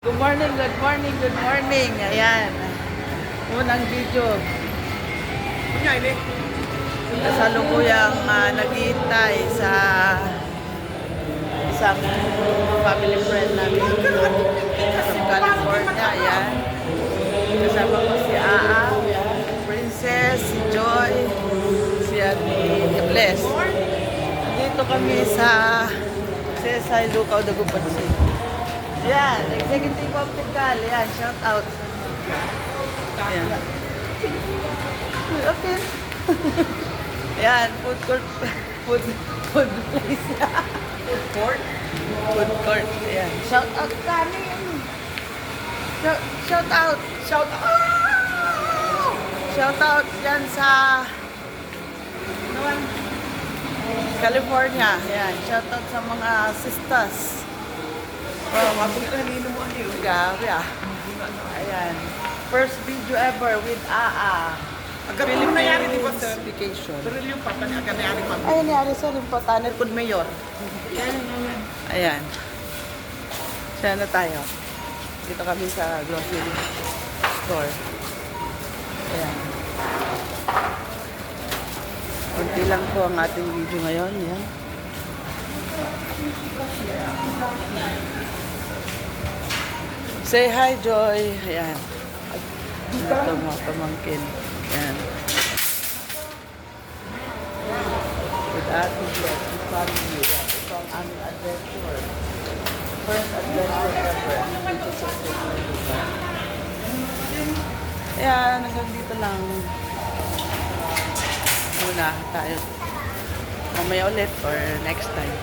Good morning, good morning, good morning. Ayan. Unang video. Kasalukuyang naghihintay sa isang family friend namin sa California. Ayan. Kasama ko si Aa, Princess, si Joy, si Bless. Dito kami sa Sesay, Lucaw, Dagupansin. Yan, Executive Optical. Yan, shout out. Yan. Okay. Yan, food court. Food place. Food court? Food court. Yan. Shout out kami. Shout out. Shout out. Shout out dyan sa California. Yan. Shout out sa mga sisters. Oh, mabuli ka nino mo ano yun. Gabi ah. Ayan. First video ever with Aa. Agad mo nangyari, di ba, sir? Vacation. Pero yung papa niya, agad nangyari, ma'am. Ayan, nangyari sir. Yung patanit po mayor. Ayan. Siya na tayo. Dito kami sa grocery store. Ayan. Kunti lang po ang ating video ngayon. Ayan. Say hi, Joy. Ayan. Ito mga pamangkin. Ayan. With Ate Bless, with family. Ayan. Ito ang aming adventure. First adventure ever. Dito sa Sesay. Ayan, hanggang dito lang. Muna tayo. Mamaya ulit or next time.